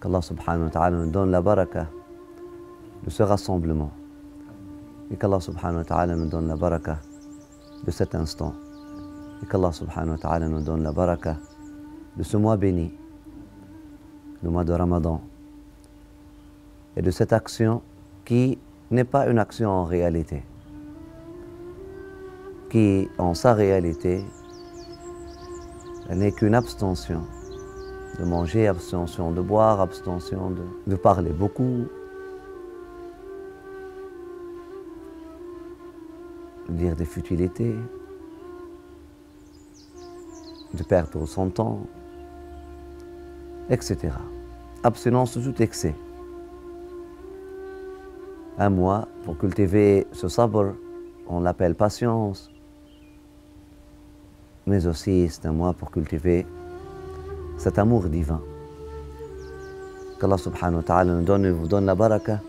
qu'Allah subhanahu wa ta'ala nous donne la baraka de ce rassemblement et qu'Allah subhanahu wa ta'ala nous donne la baraka de cet instant et qu'Allah subhanahu wa ta'ala nous donne la baraka de ce mois béni, le mois de Ramadan, et de cette action qui n'est pas une action en réalité, qui en sa réalité n'est qu'une abstention, de manger, abstention de boire, abstention de parler beaucoup, de dire des futilités, de perdre son temps, etc. Abstinence de tout excès. Un mois pour cultiver ce sabr, on l'appelle patience, mais aussi c'est un mois pour cultiver cet amour divin. Qu'Allah subhanahu wa ta'ala nous donne et vous donne la baraka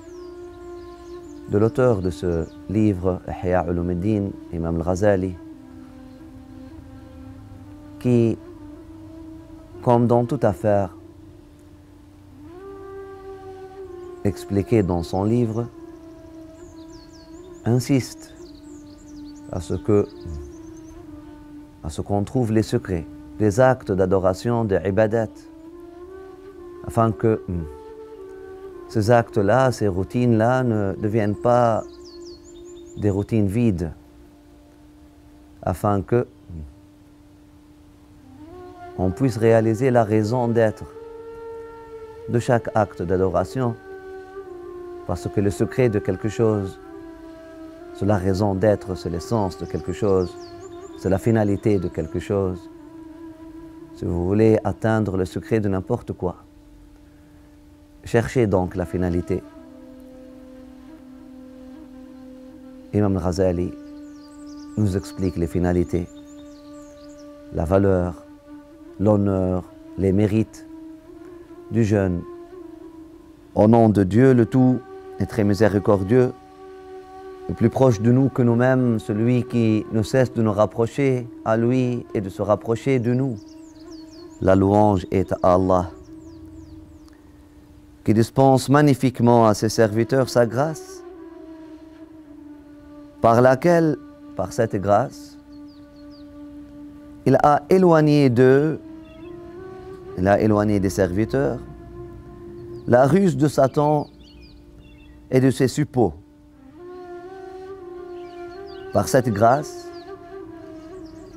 de l'auteur de ce livre, Ihya Ulumuddin, Imam al-Ghazali, qui, comme dans toute affaire expliquée dans son livre, insiste à ce qu'on trouve les secrets, les actes d'adoration, des ibadat, afin que ces actes-là, ces routines-là ne deviennent pas des routines vides, afin que on puisse réaliser la raison d'être de chaque acte d'adoration, parce que le secret de quelque chose, c'est la raison d'être, c'est l'essence de quelque chose, c'est la finalité de quelque chose. Si vous voulez atteindre le secret de n'importe quoi, cherchez donc la finalité. Imam al-Ghazali nous explique les finalités, la valeur, l'honneur, les mérites du jeûne. Au nom de Dieu, le tout est très miséricordieux, le plus proche de nous que nous-mêmes, celui qui ne cesse de nous rapprocher à lui et de se rapprocher de nous. La louange est à Allah, qui dispense magnifiquement à ses serviteurs sa grâce, par laquelle, par cette grâce, il a éloigné d'eux, il a éloigné des serviteurs, la ruse de Satan et de ses suppôts. Par cette grâce,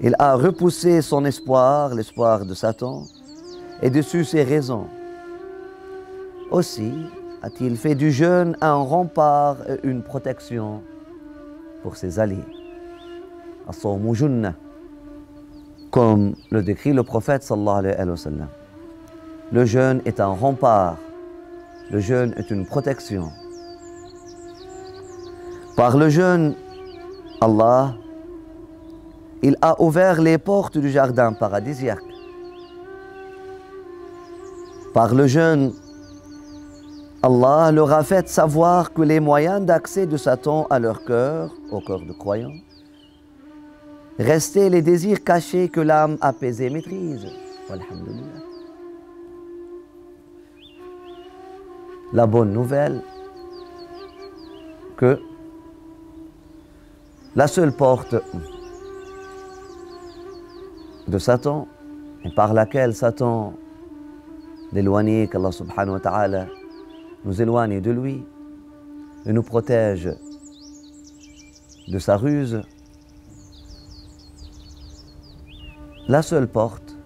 il a repoussé son espoir, l'espoir de Satan, et dessus ses raisons. Aussi a-t-il fait du jeûne un rempart et une protection pour ses alliés. As-sawmu junnah, comme le décrit le prophète sallallahu alayhi wa sallam. Le jeûne est un rempart, le jeûne est une protection. Par le jeûne, Allah, il a ouvert les portes du jardin paradisiaque. Par le jeûne, Allah leur a fait savoir que les moyens d'accès de Satan à leur cœur, au cœur de croyants, restaient les désirs cachés que l'âme apaisée maîtrise. Walhamdulillah. La bonne nouvelle que la seule porte de Satan, et par laquelle Satan, l'éloigné qu'Allah subhanahu wa ta'ala nous éloigne de lui et nous protège de sa ruse, la seule porte,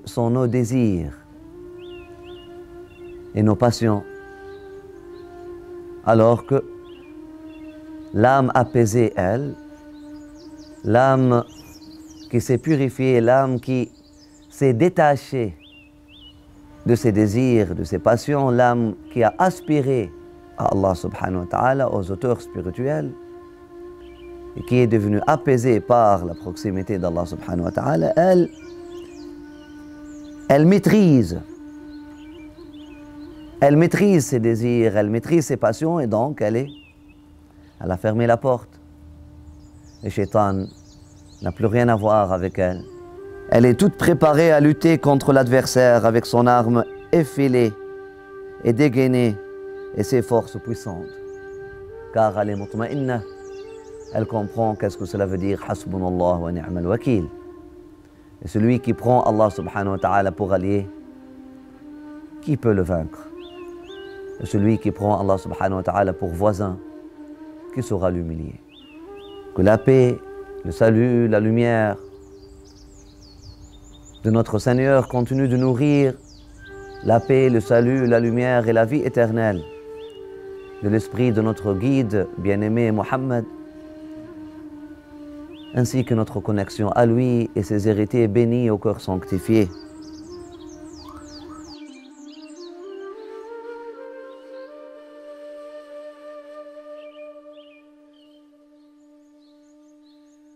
sont nos désirs et nos passions, alors que l'âme apaisée, elle, l'âme qui s'est purifiée, l'âme qui s'est détachée de ses désirs, de ses passions, l'âme qui a aspiré à Allah subhanahu wa ta'ala, aux auteurs spirituels, et qui est devenue apaisée par la proximité d'Allah subhanahu wa ta'ala, elle maîtrise ses désirs, elle maîtrise ses passions, et donc elle a fermé la porte. Et Shaitan n'a plus rien à voir avec elle. Elle est toute préparée à lutter contre l'adversaire avec son arme effilée et dégainée et ses forces puissantes. Car elle est mutma'inna, elle comprend qu'est-ce que cela veut dire Hasbunallah wa ni'mal wakil. Et celui qui prend Allah subhanahu wa ta'ala pour allié, qui peut le vaincre? Et celui qui prend Allah subhanahu wa ta'ala pour voisin, qui saura l'humilier? Que la paix, le salut, la lumière de notre Seigneur continue de nourrir la paix, le salut, la lumière et la vie éternelle de l'esprit de notre guide bien-aimé Mohammed, ainsi que notre connexion à lui et ses héritiers bénis au cœur sanctifié.